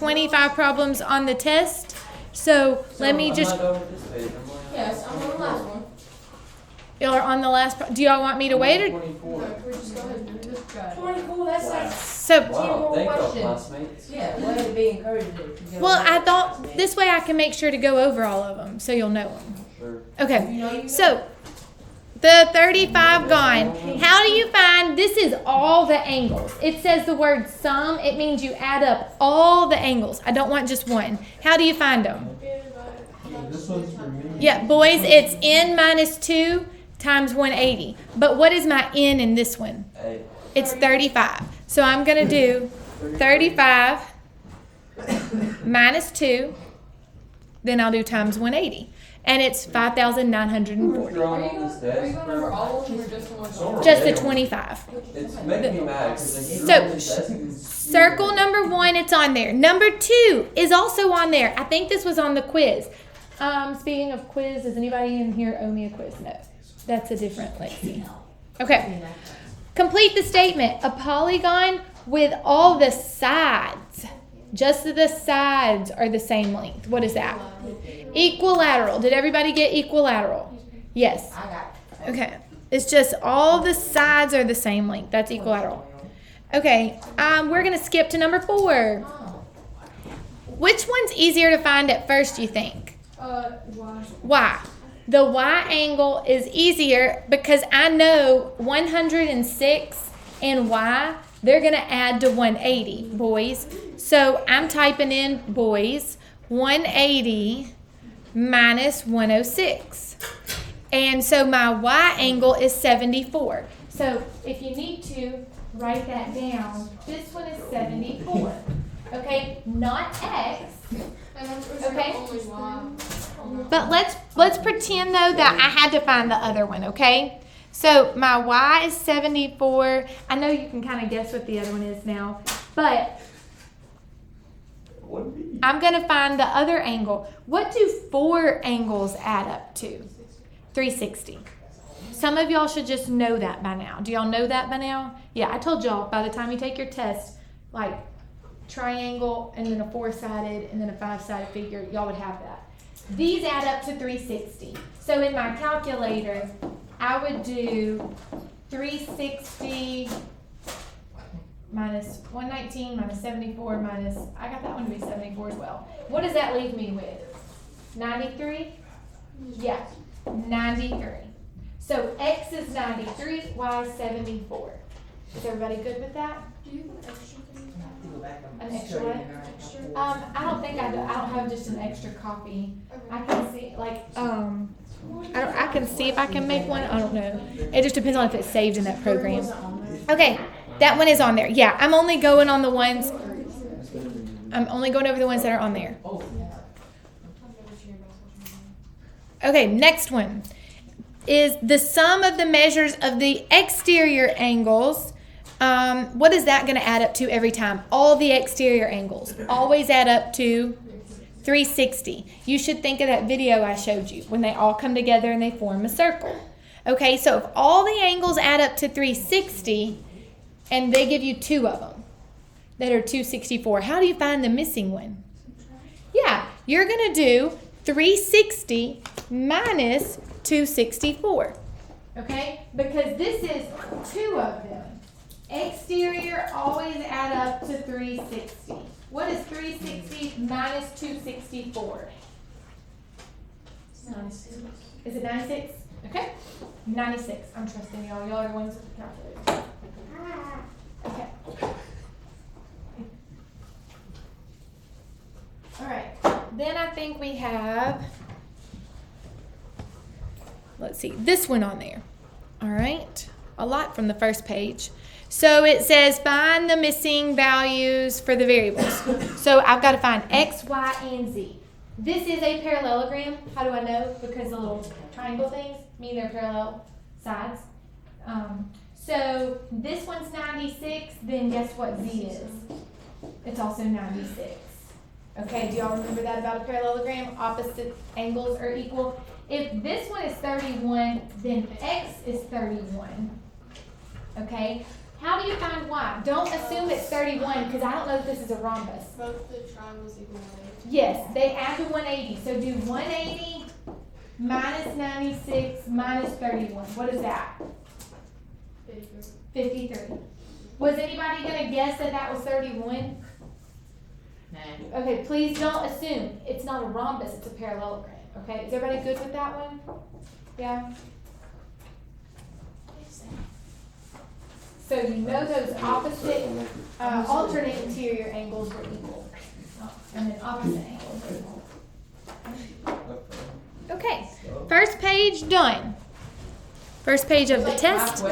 25 problems on the test. So let me just. Yes, I'm on the last one. Y'all are on the last. Do y'all want me to wait or? 24. We're just going to do this guy. 24. That's like So. 10 more questions. Yeah, way to be encouraged. Well, I thought this way I can make sure to go over all of them, so you'll know them. Sure. Okay. So. The 35 gone. How do you find, this is all the angles. It says the word sum. It means you add up all the angles. I don't want just one. How do you find them? This one's for me. Yeah, boys, it's n minus 2 times 180. But what is my n in this one? It's 35. So I'm going to do 35 minus 2. Then I'll do times 180. And it's 5,940. Are you going over all of them or just the one? Just the 25. It's making me mad. So, circle number 1, it's on there. Number 2 is also on there. I think this was on the quiz. Speaking of quiz, does anybody in here owe me a quiz? No. That's a different Lexi. Okay. Complete the statement. A polygon with all the sides. Just the sides are the same length. What is that? Equilateral. Did everybody get equilateral? Yes. I got it. Okay. It's just all the sides are the same length. That's equilateral. Okay. We're going to skip to number 4. Which one's easier to find at first, you think? Y. Y. The Y angle is easier because I know 106 and Y, they're going to add to 180, boys. So I'm typing in, boys, 180 minus 106. And so my Y angle is 74. So if you need to write that down, this one is 74. Okay, not X. Okay. But let's pretend though that I had to find the other one, okay? So my Y is 74. I know you can kind of guess what the other one is now, but I'm going to find the other angle. What do 4 angles add up to? 360. Some of y'all should just know that by now. Do y'all know that by now? Yeah, I told y'all by the time you take your test, like triangle and then a 4-sided and then a 5-sided figure, y'all would have that. These add up to 360. So in my calculator, I would do 360 minus 119 minus 74 minus, I got that one to be 74 as well. What does that leave me with? 93? Yeah, 93. So X is 93, Y is 74. Is everybody good with that? Do you have an extra thing? An extra what? I don't think I do. I don't have just an extra copy. I can see, like, I can see if I can make one. I don't know. It just depends on if it's saved in that program. Okay, that one is on there. Yeah, I'm only going on the ones. I'm only going over the ones that are on there. Okay, next one is the sum of the measures of the exterior angles. What is that going to add up to every time? All the exterior angles always add up to 360. You should think of that video I showed you when they all come together and they form a circle. Okay, so if all the angles add up to 360 and they give you 2 of them that are 264, how do you find the missing one? Yeah, you're going to do 360 minus 264. Okay, because this is 2 of them. Exterior always add up to 360. What is 360 minus 264? 96. Is it 96? Okay. 96. I'm trusting y'all. Y'all are the ones with the calculator. Okay. All right. Then I think we have, let's see, this one on there. All right. A lot from the first page. So it says find the missing values for the variables. So I've got to find X, Y, and Z. This is a parallelogram. How do I know? Because the little triangle things mean they're parallel sides. So this one's 96, then guess what Z is? It's also 96. Okay, do y'all remember that about a parallelogram? Opposite angles are equal. If this one is 31, then X is 31. Okay? How do you find y? Don't assume it's 31 because I don't know if this is a rhombus. Both the triangles equal 180. Yes, they add to 180. So do 180 minus 96 minus 31. What is that? 53. 53. Was anybody going to guess that that was 31? Nah. Okay, please don't assume. It's not a rhombus, it's a parallelogram. Okay, is everybody good with that one? Yeah? So you know those opposite, alternate interior angles were equal. And then opposite angles were equal. Okay, first page done. First page of the test.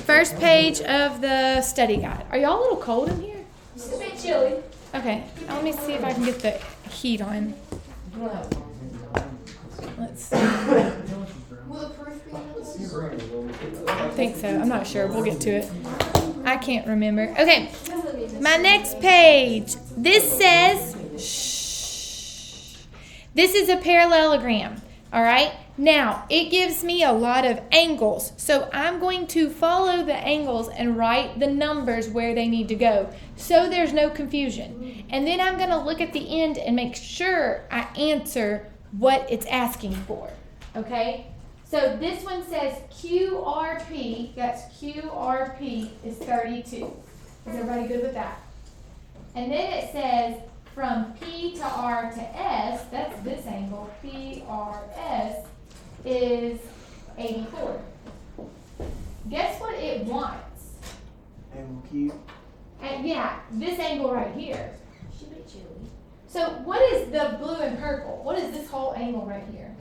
First page of the study guide. Are y'all a little cold in here? It's a bit chilly. Okay, let me see if I can get the heat on. Let's see. Will the proof be on this? I think so. I'm not sure. We'll get to it. I can't remember. Okay, my next page. This says, shh. This is a parallelogram. All right. Now, it gives me a lot of angles. So I'm going to follow the angles and write the numbers where they need to go so there's no confusion. And then I'm going to look at the end and make sure I answer what it's asking for. Okay? So this one says QRP, that's QRP is 32. Is everybody good with that? And then it says from P to R to S, that's this angle, PRS, is 84. Guess what it wants? Angle Q. And yeah, this angle right here. Should be chilly. So what is the blue and purple? What is this whole angle right here?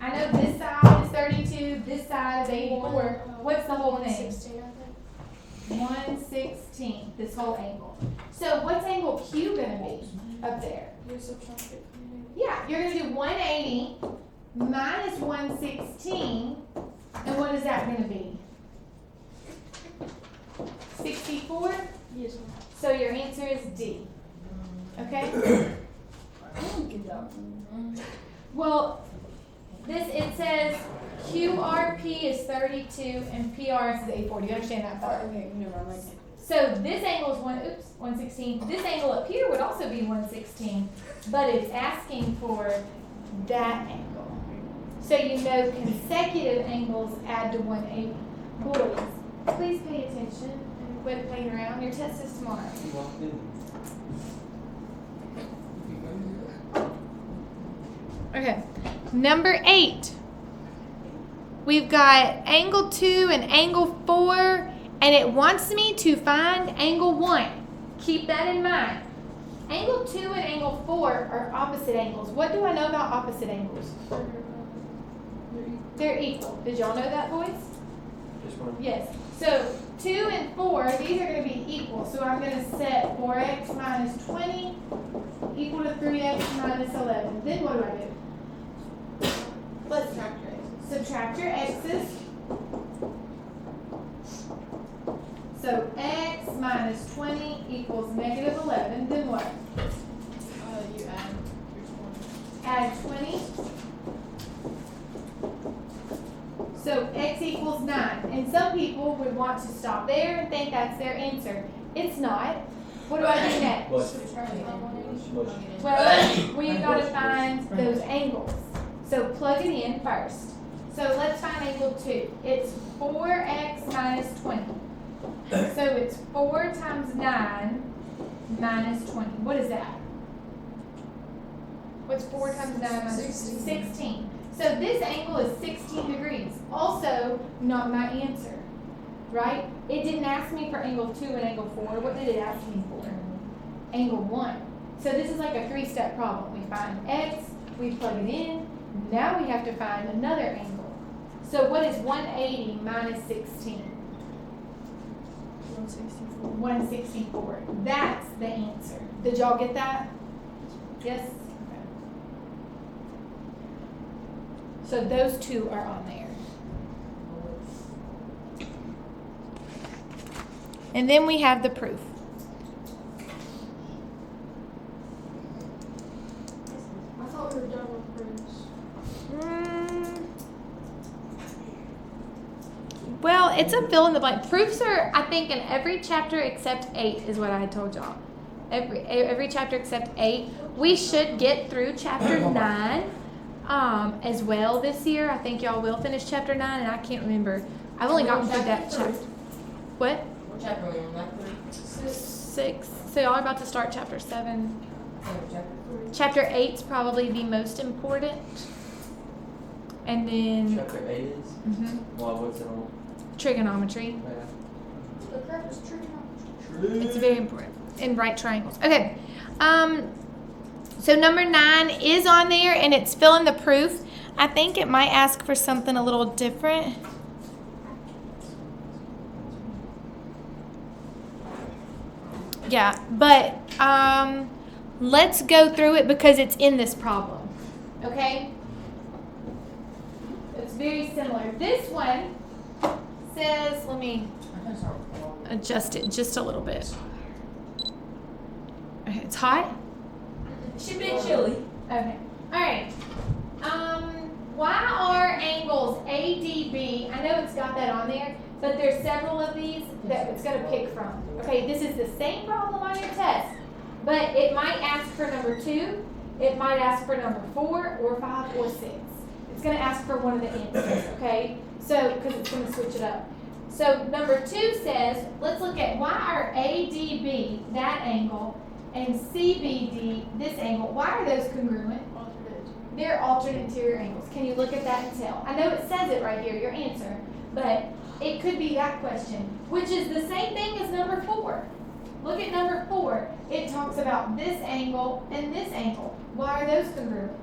I know this side is 32, this side is 84. What's the whole thing? 116, I think. 116, this whole angle. So what's angle Q gonna be up there? You're subtracting. Yeah, you're gonna do 180 minus 116, and what is that gonna be? 64? Yes. So your answer is D. Okay? Well, it says QRP is 32 and PRS is 84. Do you understand that part? Okay, never mind. So this angle is 116. This angle up here would also be 116, but it's asking for that angle. So you know consecutive angles add to 180. Boys, please pay attention and quit playing around. Your test is tomorrow. Okay, number 8. We've got angle 2 and angle 4, and it wants me to find angle 1. Keep that in mind. Angle 2 and angle 4 are opposite angles. What do I know about opposite angles? They're equal. Did y'all know that, boys? Just one. Yes. So 2 and 4, these are going to be equal. So I'm going to set 4x minus 20 equal to 3x minus 11. Then what do I do? Let's subtract your x's. So x minus 20 equals negative 11. Then what? You add your 20. Add 20. So x equals 9. And some people would want to stop there and think that's their answer. It's not. What do I do next? Well, we've got to find those angles. So plug it in first. So let's find angle 2. It's 4x minus 20. So it's 4 times 9 minus 20. What is that? What's 4 times 9 minus 16. So this angle is 16 degrees. Also, not my answer, right? It didn't ask me for angle 2 and angle 4. What did it ask me for? Angle 1. So this is like a 3-step problem. We find x, we plug it in. Now we have to find another angle. So what is 180 minus 16? 164. 164. That's the answer. Did y'all get that? Yes? Okay. So those two are on there. And then we have the proof. I thought we were done with proofs. Well, it's a fill in the blank. Proofs are, I think, in every chapter except 8 is what I had told y'all. Every chapter except 8. We should get through chapter 9 as well this year. I think y'all will finish chapter 9, and I can't remember. I've only gotten through that chapter. What? What chapter are we on? Like 6. So y'all are about to start chapter 7. Chapter 8's probably the most important. And then Chapter 8 is? Well, what's it on? trigonometry. The crap is trigonometry. True. It's very important. And right triangles. Okay. So number 9 is on there, and it's fill in the proof. I think it might ask for something a little different. Yeah, but let's go through it because it's in this problem. Okay? It's very similar. This one says, let me adjust it just a little bit. Okay, it's hot? Should be chilly. Okay. All right. Why are angles ADB? I know it's got that on there, but there's several of these that it's going to pick from. Okay, this is the same problem on your test, but it might ask for number 2, it might ask for number 4 or 5 or 6. It's going to ask for one of the answers, okay? So, because it's going to switch it up. So, number 2 says, let's look at why are ADB, that angle, and CBD, this angle, why are those congruent? They're alternate interior angles. Can you look at that and tell? I know it says it right here, your answer, but it could be that question, which is the same thing as number 4. Look at number 4. It talks about this angle and this angle. Why are those congruent?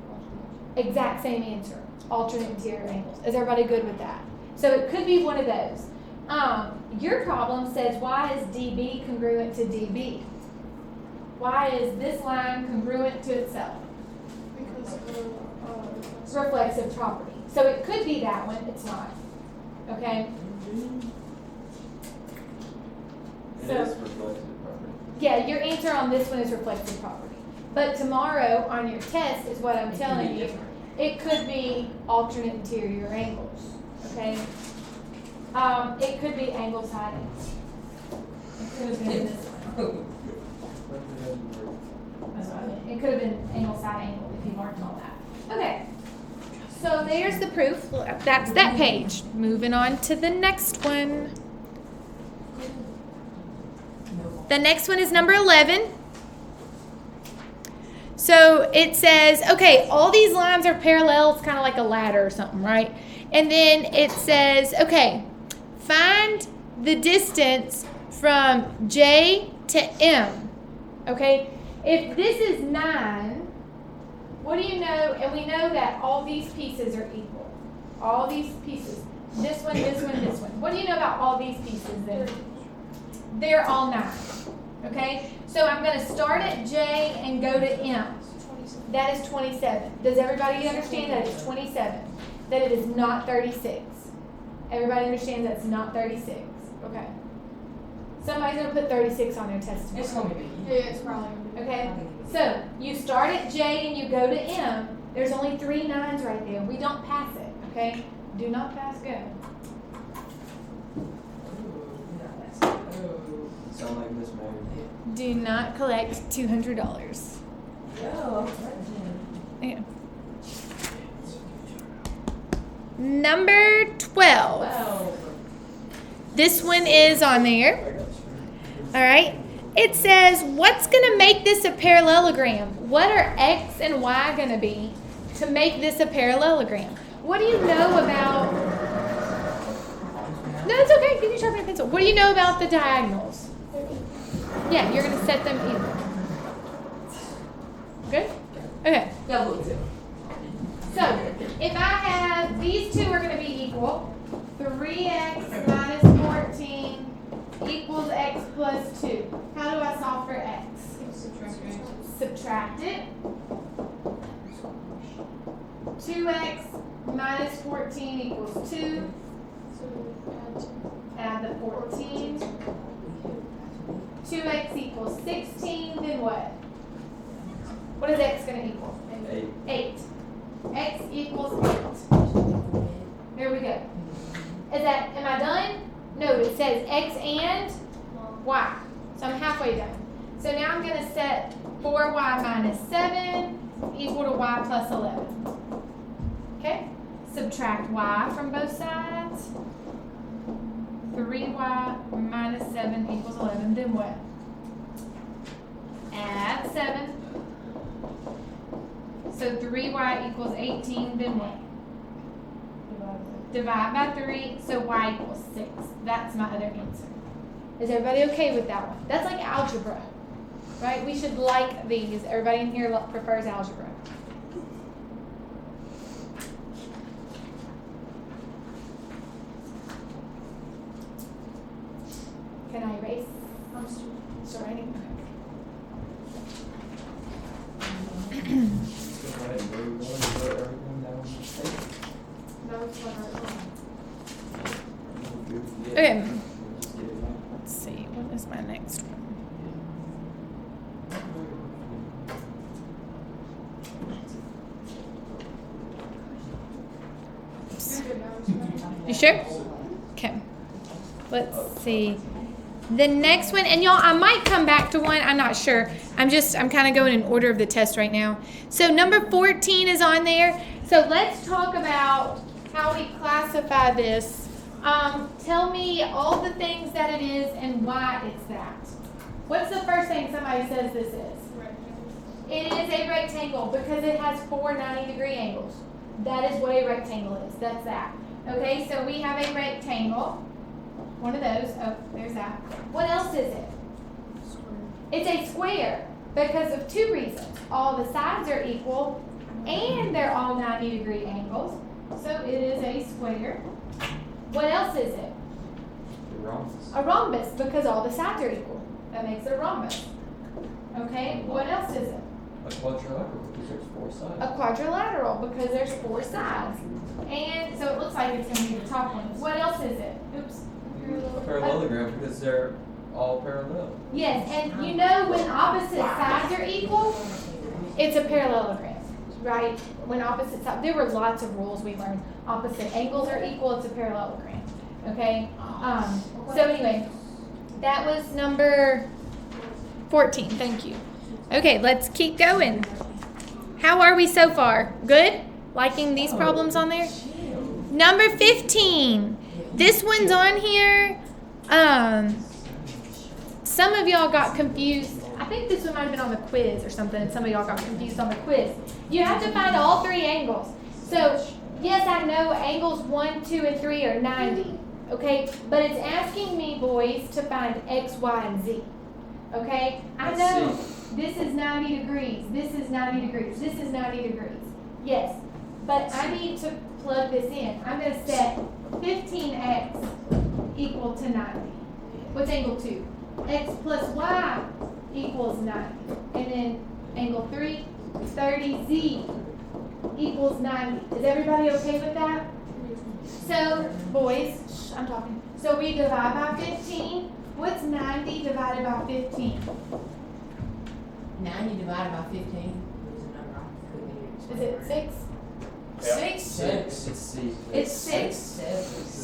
Exact same answer. Alternate interior angles. Is everybody good with that? So it could be one of those. Your problem says, why is DB congruent to DB? Why is this line congruent to itself? Because Reflexive property. So it could be that one. It's not. Okay? It So, is reflective property. yeah, your answer on this one is reflexive property. But tomorrow on your test is what I'm telling you. It could be alternate interior angles. Okay? It could be angle side angles. It could have been this one. That's what I meant. It could have been angle side angle if you marked all that. Okay. So there's the proof. That's that page. Moving on to the next one. The next one is number 11. So it says, okay, all these lines are parallel. It's kind of like a ladder or something, right? And then it says, okay, find the distance from J to M. Okay? If this is 9, what do you know? And we know that all these pieces are equal. All these pieces. This one, this one, this one. What do you know about all these pieces then? They're all 9. Okay? So I'm going to start at J and go to M. That is 27. Does everybody understand that it's 27? That it is not 36. Everybody understands that's not 36. Okay. Somebody's going to put 36 on their test tomorrow. It's going to be. yeah, it's probably. Okay? So, you start at J and you go to M. There's only 3 9s right there. We don't pass it, okay? Do not pass go. Sound like Miss Mary. Do not collect $200. Yeah. Number 12. Wow. This one is on there. All right. It says, what's going to make this a parallelogram? What are X and Y going to be to make this a parallelogram? What do you know about... No, it's okay. You can sharpen your pencil. What do you know about the diagonals? Yeah, you're going to set them equal. Good? Okay. Yeah, we'll do. So, if I have, these two are going to be equal. 3x minus 14 equals x plus 2. How do I solve for x? Subtract it. 2x minus 14 equals 2. Add the 14. 2x equals 16. Then what? What is x going to equal? 8. X equals 8. There we go. Am I done? No, it says x and y. So I'm halfway done. So now I'm going to set 4y minus 7 equal to y plus 11. Okay? Subtract y from both sides. 3y minus 7 equals 11. Then what? Add 7. So 3y equals 18. Then what? Divide by 3. So y equals 6. That's my other answer. Is everybody okay with that one? That's like algebra, right? We should like these. Everybody in here prefers algebra. Can I erase? I'm still writing. Okay. Let's see. What is my next one? You sure? Okay. Let's see. The next one, and y'all, I might come back to one. I'm not sure. I'm kind of going in order of the test right now. So number 14 is on there. So let's talk about how we classify this. Tell me all the things that it is and why it's that. What's the first thing somebody says this is? It is a rectangle because it has 4 90-degree angles. That is what a rectangle is. That's that. Okay, so we have a rectangle. One of those. Oh, there's that. What else is it? It's a square because of 2 reasons. All the sides are equal and they're all 90-degree angles. So it is a square. What else is it? A rhombus. A rhombus because all the sides are equal. That makes it a rhombus. Okay, what else is it? A quadrilateral because there's 4 sides. A quadrilateral because there's 4 sides. And so it looks like it's going to be the top one. What else is it? Oops. A parallelogram because they're all parallel. Yes, and you know when opposite sides are equal, it's a parallelogram, right? When opposite sides, there were lots of rules we learned. Opposite angles are equal, it's a parallelogram. Okay? So anyway, that was number 14. Thank you. Okay, let's keep going. How are we so far? Good? Liking these problems on there? Number 15. This one's on here. Some of y'all got confused. I think this one might have been on the quiz or something. Some of y'all got confused on the quiz. You have to find all 3 angles. So, yes, I know angles 1, 2, and 3 are 90. Okay? But it's asking me, boys, to find X, Y, and Z. Okay? I know this is 90 degrees. This is 90 degrees. This is 90 degrees. Yes. But I need to plug this in. I'm going to set 15x equal to 90. What's angle 2? X plus y equals 90. And then angle 3, 30z equals 90. Is everybody okay with that? So, boys, I'm talking. So we divide by 15. What's 90 divided by 15? 90 divided by 15 Is it 6? 6? 6. It's 6.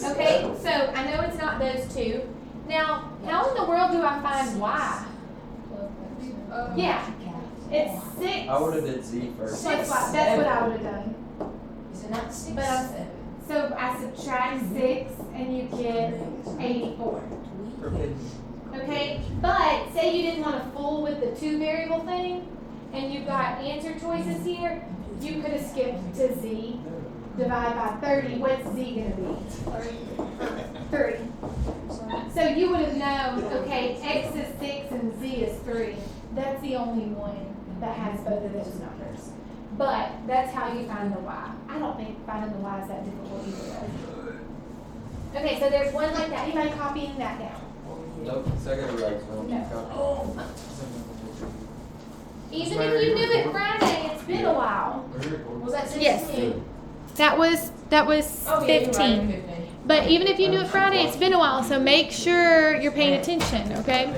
Okay, so I know it's not those 2. Now, how in the world do I find y? Yeah, it's 6. I would have did Z first. That's what I would have done. Is it not 6? But so I subtract 6 and you get 84. Okay, but say you didn't want to fool with the 2 variable thing and you've got answer choices here, you could have skipped to Z. Divide by 30. What's Z going to be? 30. So you would have known, okay, X is 6 and Z is 3. That's the only one that has both of those numbers. But that's how you find the Y. I don't think finding the Y is that difficult either. Okay, so there's one like that. Anybody copying that down? Nope, second right. No. Even if you knew it Friday, it's been a while. Was that 16? Yes. That was 15. But even if you knew it Friday, it's been a while, so make sure you're paying attention, okay?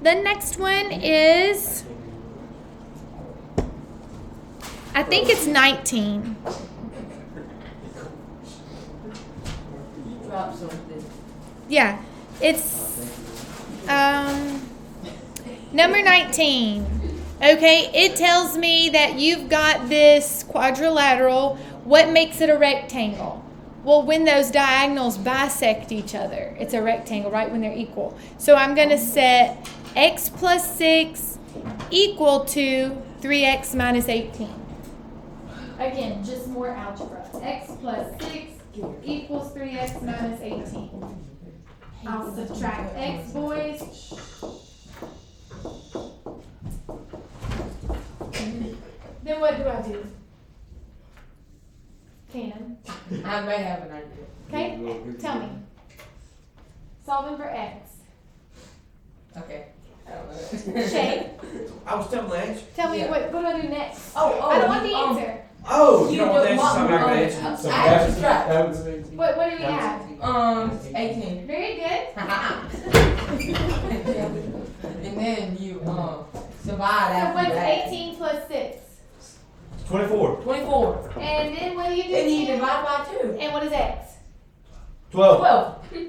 The next one is, I think it's 19. Try drop something. Yeah, it's number 19. Okay, it tells me that you've got this quadrilateral. What makes it a rectangle? Well, when those diagonals bisect each other, it's a rectangle, right, when they're equal. So I'm going to set x plus 6 equal to 3x minus 18. Again, just more algebra. X plus 6 equals 3x minus 18. I'll subtract x, boys. Then what do I do? Cannon. I may have an idea. Okay, tell me. Solving for x. Okay. Shape. I was telling Lance. Tell me Yeah. what do I do next? Oh, I don't want the answer. Oh, you You don't want don't the answer, so I'm not gonna answer. want- So I that's- subtract. that was- What do we have? 18. Very good. And then you divide So after what's that. 18 plus 6? 24. 24. And then what do you do? And you Ken? divide by 2. And what is x? 12. 12. Okay.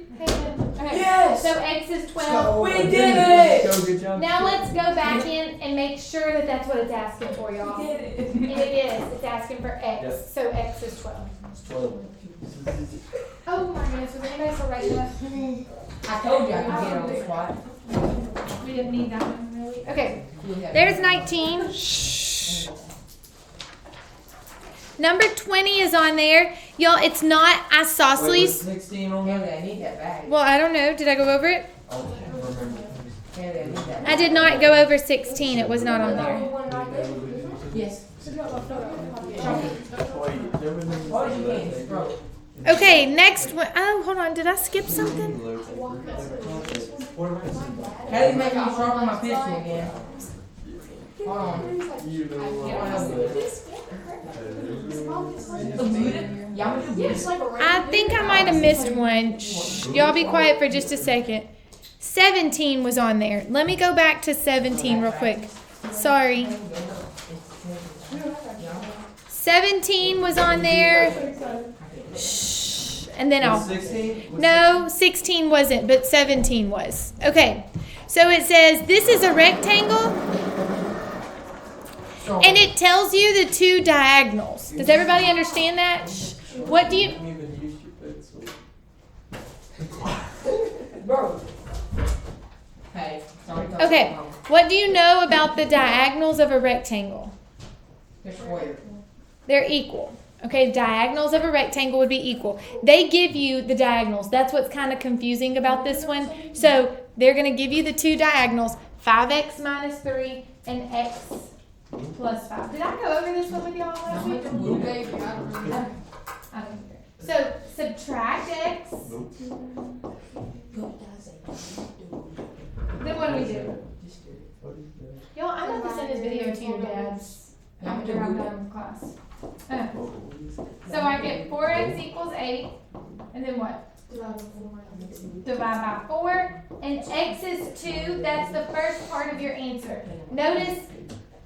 Yes. So x is 12. We did it. Go, good job. Now let's go back in and make sure that that's what it's asking for, y'all. We did it. And it is. It's asking for x. Yep. So x is 12. It's 12. Oh my goodness, was anybody still writing that? I told you I could get on the spot. We didn't need that one, really. Okay, You have- there's 19. Shh. Number 20 is on there. Y'all, it's not Wait, was isosceles. 16 on Haley, there? I need that bag. Well, I don't know. Did I go over it? I don't remember. Haley, I need that. I did not go over 16. It was not on there. Yes. What you mean, bro? Okay, next one. Oh, hold on. Did I skip something? Haley's making me sharpen my pencil again. Hold on. Get one of them. Y'all do this? I think I might have missed one. Shh. Y'all be quiet for just a second. 17 was on there. Let me go back to 17 real quick. Sorry. 17 was on there. Shh. And then I'll... 16? No, 16 wasn't, but 17 was. Okay. So it says this is a rectangle, and it tells you the two diagonals. Does everybody understand that? Shh. What do you... Bro. Hey, sorry. Okay. What do you know about the diagonals of a rectangle? They're square. They're equal. Okay, diagonals of a rectangle would be equal. They give you the diagonals. That's what's kind of confusing about this one. So they're going to give you the two diagonals, 5x minus 3 and x plus 5. Did I go over this one with y'all last week? I don't care. So subtract x. Then what do we do? Y'all, I'm going to send this video to your dads after I'm done with class. So I get 4x equals 8, and then what? Divide by 4, and x is 2. That's the first part of your answer. Notice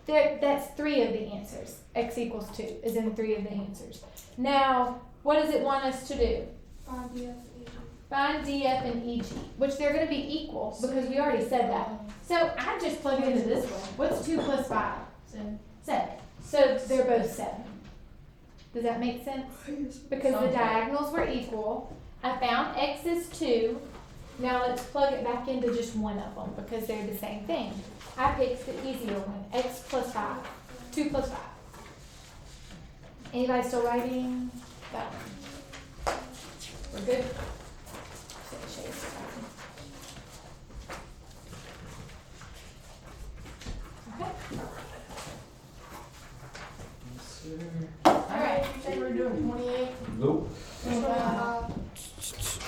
that's 3 of the answers. X equals 2 is in 3 of the answers. Now, what does it want us to do? Find DF and EG, which they're going to be equal because we already said that. So I just plug it into this one. What's 2 plus 5? 7. So they're both 7. Does that make sense? Because the diagonals were equal. I found x is 2. Now let's plug it back into just one of them because they're the same thing. I picked the easier one, x plus 5. 2 plus 5. Anybody still writing that one? We're good? Okay. Alright, you say we're doing 28? Nope.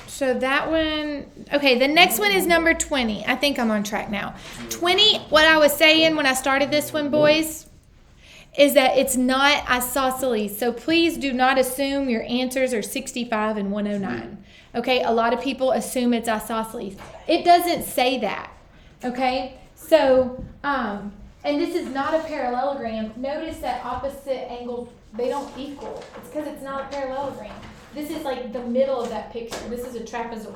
So that one, okay, the next one is number 20. I think I'm on track now. 20, what I was saying when I started this one, boys, is that it's not isosceles. So please do not assume your answers are 65 and 109. Okay, a lot of people assume it's isosceles. It doesn't say that. Okay, so, and this is not a parallelogram. Notice that opposite angles, they don't equal. It's because it's not a parallelogram. This is like the middle of that picture. This is a trapezoid.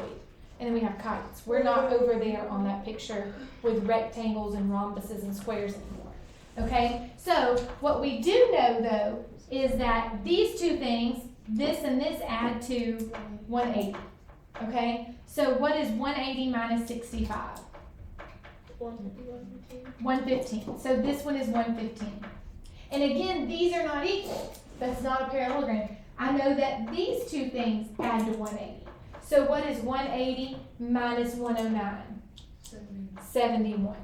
And then we have kites. We're not over there on that picture with rectangles and rhombuses and squares anymore. Okay? So what we do know though is that these two things, this and this, add to 180. Okay? So what is 180 minus 65? 115. So this one is 115. And again, these are not equal. That's not a parallelogram. I know that these two things add to 180. So what is 180 minus 109? 71.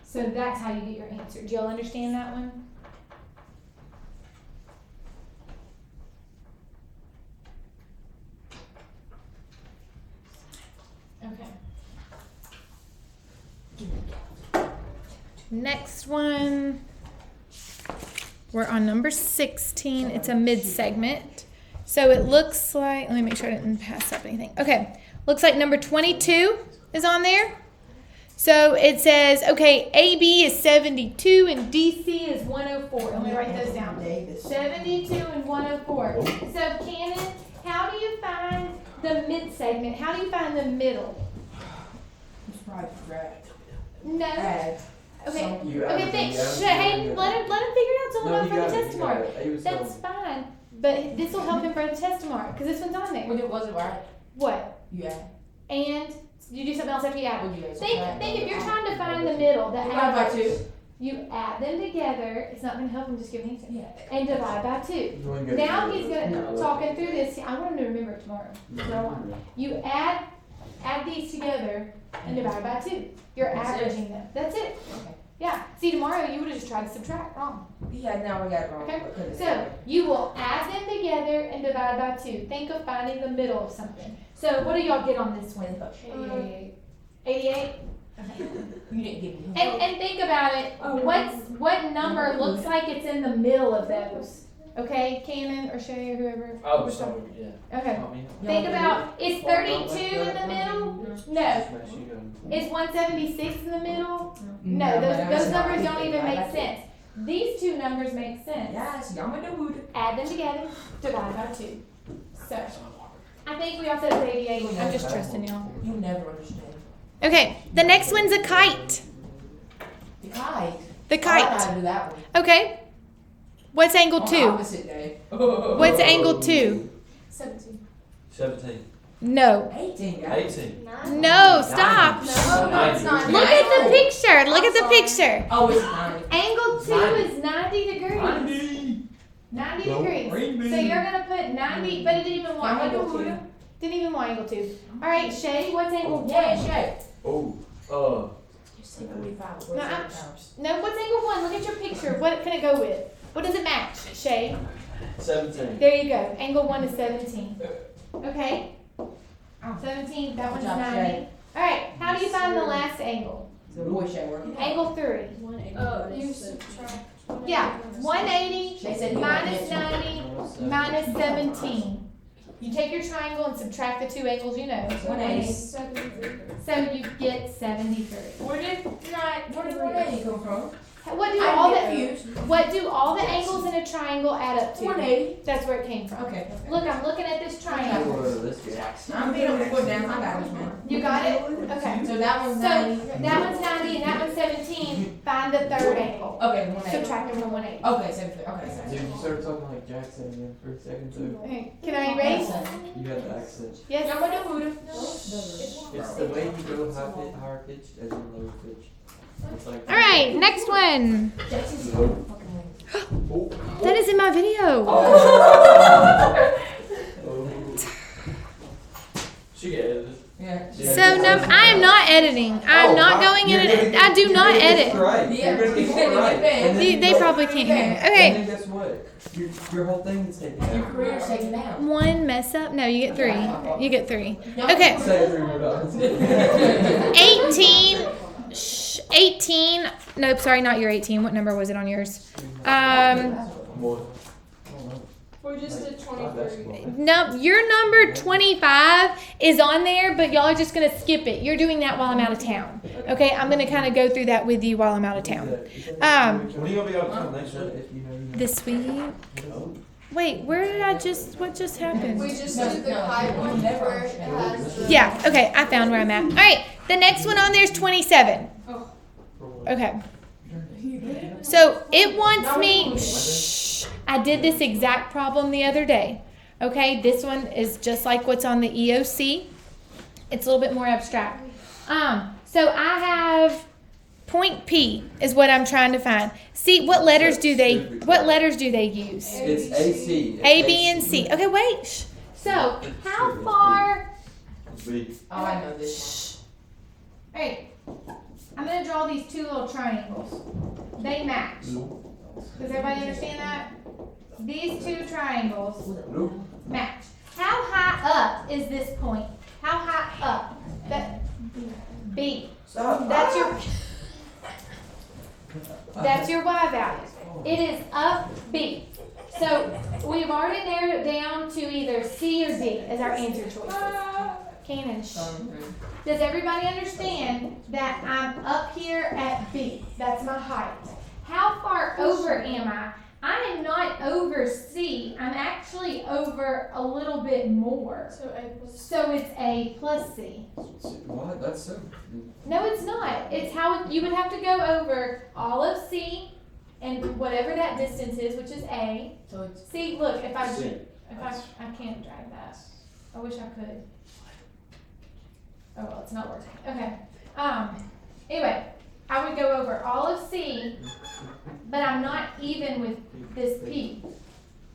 So that's how you get your answer. Do y'all understand that one? Okay. Next one. We're on number 16. It's a mid-segment. So it looks like, let me make sure I didn't pass up anything. Okay, looks like number 22 is on there. So it says, okay, AB is 72 and DC is 104. Let me write those down. 72 and 104. So Cannon, how do you find the mid-segment? How do you find the middle? It's probably correct. No. Add. Okay. You Okay, add thanks. the- Hey, let him figure it out so we'll No, know you for the got it, test you tomorrow. got it. He was That's fine. But this will help him for the test tomorrow because this one's on there. When it wasn't right, What? you add. And you do something else after you add. What do you add? Think if you're trying to find the middle, the Divide by average, 2. you add them together. It's not going to help him just give an answer. Yeah. And divide by 2. You wanna go Now through he's it? gonna talking through this. I want him to remember it tomorrow. So I want him. You add these together and divide by 2. You're That's it. averaging them. That's it. Okay. Yeah. See, tomorrow you would have just tried to subtract wrong. Yeah, now we got it wrong. Okay. Because So you will add them together and divide by 2. Think of finding the middle of something. So what do y'all get on this one? 88. you didn't give me. And think about it. What number looks like it's in the middle of those? Okay, Cannon or Shay or whoever. Oh, sorry, yeah. Okay. Not me. Think about, is 32 in the middle? No. Smash you go. Is 176 in the middle? No, those numbers don't even make sense. These two numbers make sense. Yes, y'all know who to. Add them together, divide by 2. So, I think we all said it was 88. I'm just trusting y'all. You never understand. Okay, the next one's a kite. The kite. The I know kite. how to do that one. Okay. What's angle On 2? opposite day. What's angle 2? 17. No. 18, guys. 18. No, stop. No, it's not. Look at the picture. Look at the picture. Oh, it's 9. Angle 2 is 90 degrees. 90. 90 Don't degrees. bring me. So you're gonna put 90, but it didn't even want angle 2. Didn't even want angle 2. All right, Shay, what's angle 1? Yeah, Shay. Oh, Just say 45. No, No, what's angle 1? Look at your picture. What can it go with? What does it match, Shay? 17. There you go. Angle 1 is 17. Okay. 17. That one's Good job, 90. Shay. All right. How do you find the last angle? The boy Shay working. Angle 3. You subtract. Yeah. 180 They said you minus might 90 minus 17. You take your triangle and subtract the two angles you know. 180. 73. So you get 73. Where did 180 come from? What do I'm all confused. the angles in a triangle add up to? 180. That's where it came from. Okay. Look, I'm looking at this triangle. I'm being able to put down. I got it, man. You got it? Okay. So that one's So 90. that one's 90 and that one's 17. Find the third angle. Okay, 180. Subtract them from 180. Okay, 73. Okay, Dude, sorry. you started talking like Jackson again for a second too. Okay. Can I erase? You had the accent. Yes. Y'all know who to. It's the way you go higher pitched as in lower pitched. It's like. All right. Next one. Jackson's fucking Oh. That is in my video. Oh. She get it. Yeah. So I am not editing. I'm not going in and I do not edit. Right. Yeah. You're gonna get it right. And then They you go- probably can't hear me. And Okay. then guess what? Your whole thing is taken Your out. career's taken down. One mess up. No, you get 3. You get 3. No. Okay. Say 3 more times. 18. 18. Nope, sorry, not your 18. What number was it on yours? More. Or just a 23. No, your number 25 is on there, but y'all are just going to skip it. You're doing that while I'm out of town. Okay, I'm going to kind of go through that with you while I'm out of town. When are you gonna be able to come next week? This week, Wait, where did what just happened? We just did the high one where it has the. Yeah, okay, I found where I'm at. All right, the next one on there is 27. Okay. So it wants me, shh, I did this exact problem the other day. Okay, this one is just like what's on the EOC. It's a little bit more abstract. So I have point P is what I'm trying to find. See, what letters do they use? It's AC. A, B, and C. Okay, wait. Shh. So how far? Oh, I know this. All right, I'm gonna draw these two little triangles. They match. Does everybody understand that? These two triangles match. How high up is this point? How high up? That B. Stop. That's your Y value. It is up B. So we've already narrowed it down to either C or D as our answer choices. Cannon. Does everybody understand that I'm up here at B? That's my height. How far over am I? I am not over C. I'm actually over a little bit more. So it's A plus C. What? That's so. No, it's not. It's how you would have to go over all of C and whatever that distance is, which is A. See, look, if I can't drag that. I wish I could. Oh well, it's not working. Okay. Anyway, I would go over all of C, but I'm not even with this P,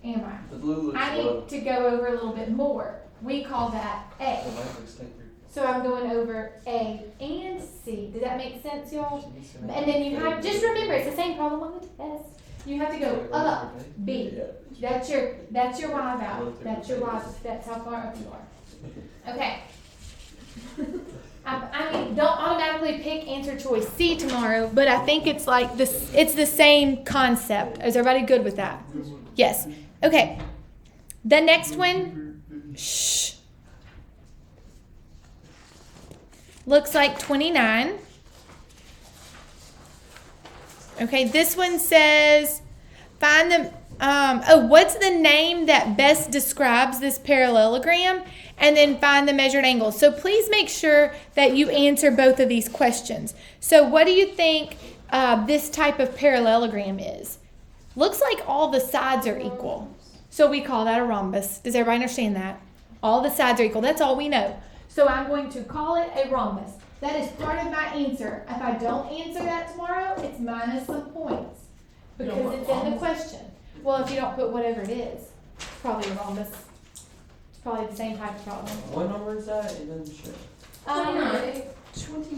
am I? The blue looks I low. need to go over a little bit more. We call that A. The light looks thicker. So I'm going over A and C. Does that make sense, y'all? And then you have, just remember, it's the same problem on the test. You have to go up B. That's your Y value. That's your Y. That's how far up you are. Okay. I mean, don't automatically pick answer choice C tomorrow, but I think it's like this. It's the same concept. Is everybody good with that? Yes. Okay. The next one. Shh. Looks like 29. Okay, this one says, find the, what's the name that best describes this parallelogram? And then find the measured angle. So please make sure that you answer both of these questions. So what do you think this type of parallelogram is? Looks like all the sides are equal. So we call that a rhombus. Does everybody understand that? All the sides are equal. That's all we know. So I'm going to call it a rhombus. That is part of my answer. If I don't answer that tomorrow, it's minus some points because it's in the question. Well, if you don't put whatever it is, it's probably a rhombus. It's probably the same type of problem. What number is that? It doesn't show.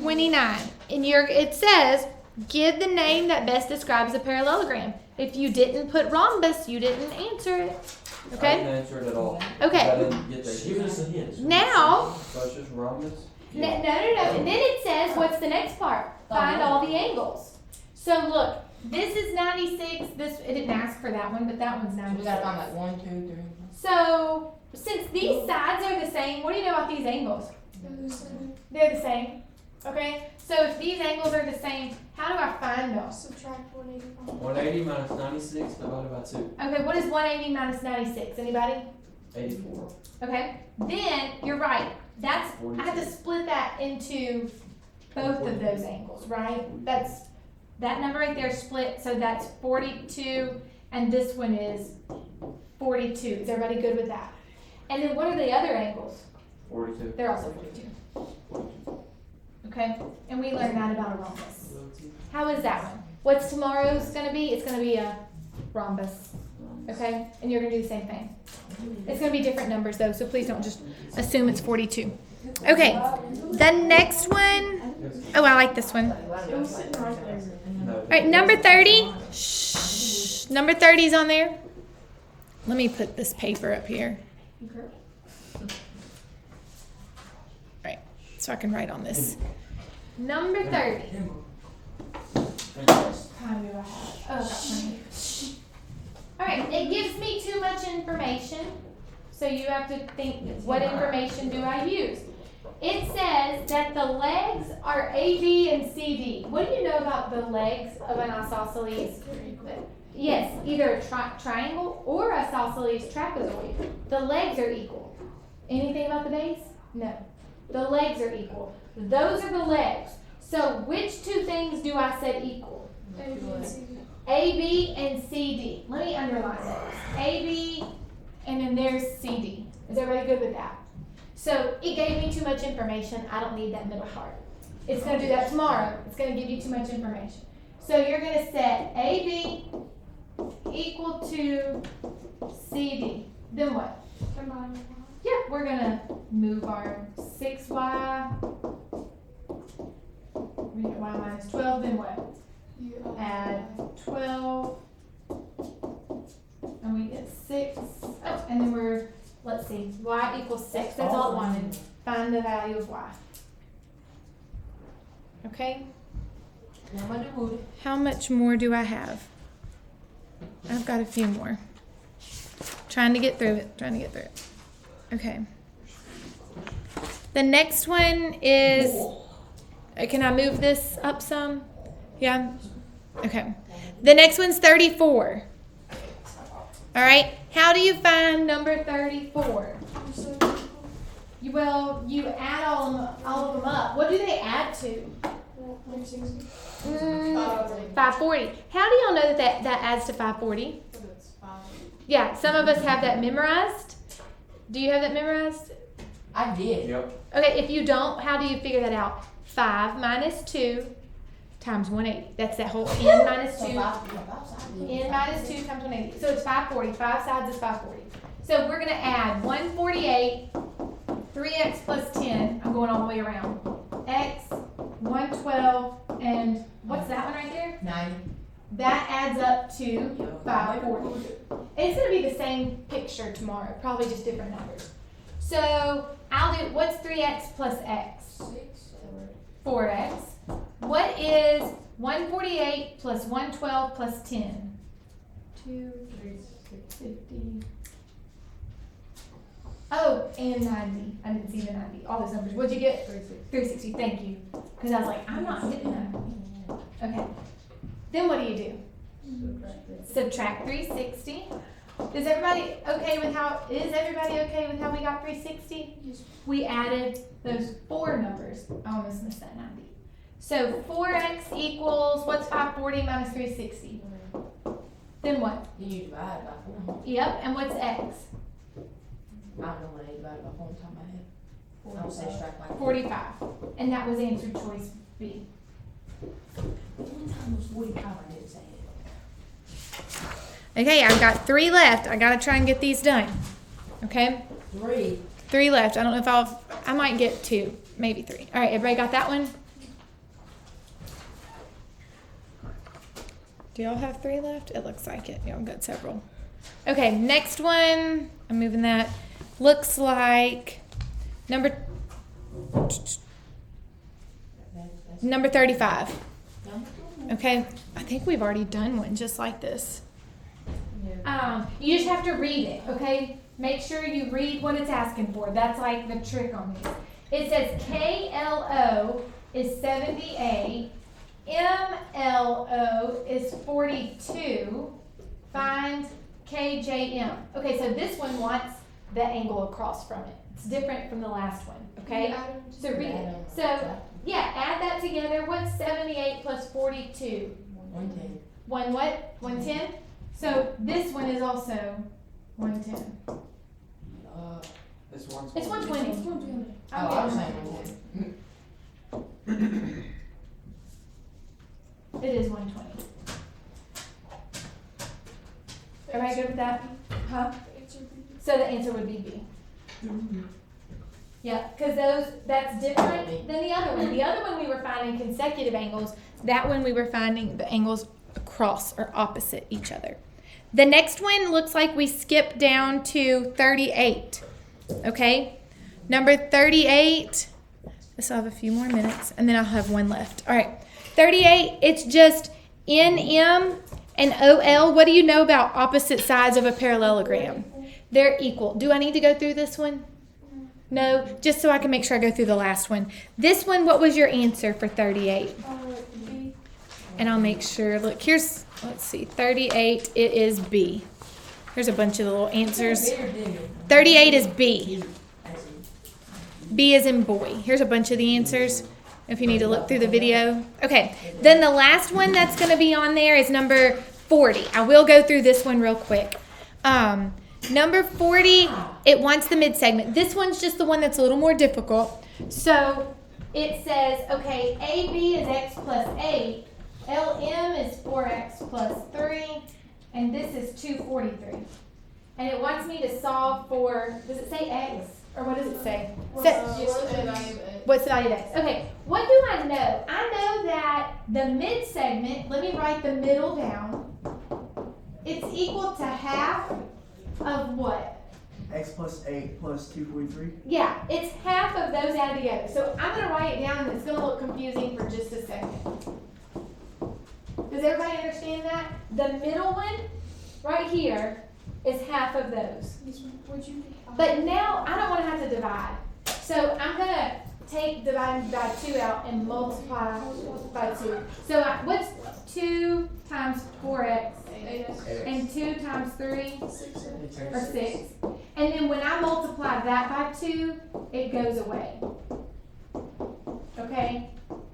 29. And it says, give the name that best describes a parallelogram. If you didn't put rhombus, you didn't answer it. I Okay? didn't answer it at all. Okay. I didn't get that. Give us a hint. Now, So it's just rhombus? no. And then it says, what's the next part? Find all the angles. So look, this is 96. It didn't ask for that one, but that one's 96. We gotta find like 1, 2, 3. So, since these sides are the same, what do you know about these angles? They're the same. Okay? So if these angles are the same, how do I find them? Subtract 180. 180 minus 96 divided by 2. Okay, what is 180 minus 96? Anybody? 84. Okay. Then, you're right. I have to split that into both of those angles, right? That number right there is split, so that's 42, and this one is 42. Is everybody good with that? And then what are the other angles? 42. They're also 42. Okay? And we learned that about a rhombus. How is that one? What's tomorrow's going to be? It's going to be a rhombus. Okay? And you're going to do the same thing. It's going to be different numbers, though, so please don't just assume it's 42. Okay. The next one. Oh, I like this one. All right, number 30. Shh. Number 30 is on there. Let me put this paper up here. Right, so I can write on this. Number 30. How much time do I have? Oh, I've got plenty. All right, it gives me too much information, so you have to think, what information do I use? It says that the legs are AB and CD. What do you know about the legs of an isosceles? Yes, either a triangle or a isosceles trapezoid. The legs are equal. Anything about the base? No. The legs are equal. Those are the legs. So which two things do I set equal? AB and CD. Let me underline those. AB and then there's CD. Is everybody good with that? So it gave me too much information. I don't need that middle part. It's going to do that tomorrow. It's going to give you too much information. So you're going to set AB equal to CD. Then what? Yeah, we're going to move our 6y. We get y minus 12. Then what? Add 12. And we get 6. Oh, and then we're, let's see, y equals 6. That's all it wanted. Find the value of y. Okay? How much more do I have? I've got a few more. Trying to get through it. Okay. The next one is, can I move this up some? Yeah? Okay. The next one's 34. All right. How do you find number 34? You add all of them up. What do they add to? 540. How do y'all know that adds to 540? Yeah, some of us have that memorized. Do you have that memorized? I did. Yep. Okay, if you don't, how do you figure that out? 5 minus 2 times 180. That's that whole n minus 2. N minus 2 times 180. So it's 540. 5 sides is 540. So we're going to add 148, 3x plus 10. I'm going all the way around. X, 112, and what's that one right there? 90. That adds up to 540. It's going to be the same picture tomorrow, probably just different numbers. So I'll do, what's 3x plus x? 4x. What is 148 plus 112 plus 10? 2, 3, 50. Oh, and 90. I didn't see the 90. All those numbers. What'd you get? 360. Thank you. Because I was like, I'm not getting that. Okay. Then what do you do? Subtract 360. Is everybody okay with how we got 360? We added those 4 numbers. I almost missed that 90. So 4x equals, what's 540 minus 360? Then what? You divide by 4. Yep, and what's x? I don't know what I divided by 4 on top of my head. I don't say strike like 45. And that was answer choice B. One time was 45, I didn't say it. Okay, I've got 3 left. I gotta try and get these done. Okay? 3 left. I don't know if I might get 2, maybe 3. All right, everybody got that one? Do y'all have 3 left? It looks like it. Y'all got several. Okay, next one. I'm moving that. Looks like number 35. Okay, I think we've already done one just like this. You just have to read it, okay? Make sure you read what it's asking for. That's like the trick on these. It says KLO is 78, MLO is 42. Find KJM. Okay, so this one wants the angle across from it. It's different from the last one, okay? So read it. So, yeah, add that together. What's 78 plus 42? 110. One what? 110? So this one is also 110. This one's. It's 120. I was saying 110. It is 120. Everybody good with that? Huh? So the answer would be B. Yeah, because that's different than the other one. The other one we were finding consecutive angles. That one we were finding the angles across or opposite each other. The next one looks like we skip down to 38. Okay? Number 38. I still have a few more minutes, and then I'll have one left. All right. 38, it's just NM and OL. What do you know about opposite sides of a parallelogram? They're equal. Do I need to go through this one? No, just so I can make sure I go through the last one. This one, what was your answer for 38? And I'll make sure, look, here's, let's see, 38, it is B. There's a bunch of little answers. 38 is B. B is in boy. Here's a bunch of the answers if you need to look through the video. Okay, then the last one that's going to be on there is number 40. I will go through this one real quick. Number 40, it wants the mid-segment. This one's just the one that's a little more difficult. So it says, okay, AB is x plus 8, LM is 4x plus 3, and this is 243. And it wants me to solve for, does it say x? Or what does it say? What's the value of x? Okay, what do I know? I know that the mid-segment, let me write the middle down. It's equal to half of what? X plus 8 plus 243. Yeah, it's half of those added together. So I'm going to write it down and it's going to look confusing for just a second. Does everybody understand that? The middle one, right here, is half of those. But now I don't want to have to divide. So I'm going to take dividing by 2 out and multiply by 2. So what's 2 times 4x? 8x. And 2 times 3? Or 6. And then when I multiply that by 2, it goes away. Okay?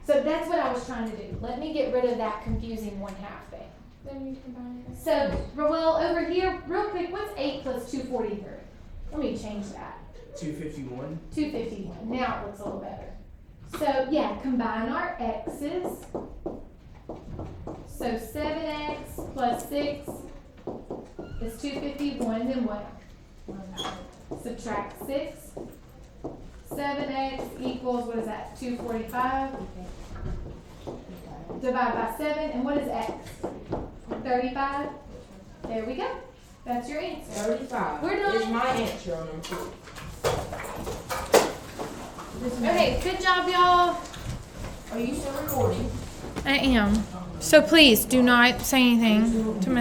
So that's what I was trying to do. Let me get rid of that confusing 1/2 thing. Then you combine it. So, well, over here, real quick, what's 8 plus 243? Let me change that. 251. 251. Now it looks a little better. So, yeah, combine our x's. So 7x plus 6 is 251. Then what? Subtract 6. 7x equals, what is that? 245. Divide by 7. And what is x? 35. There we go. That's your answer. 35. We're done. Is my answer on them too. Okay, good job, y'all. Are you still recording? I am. So please do not say anything to me.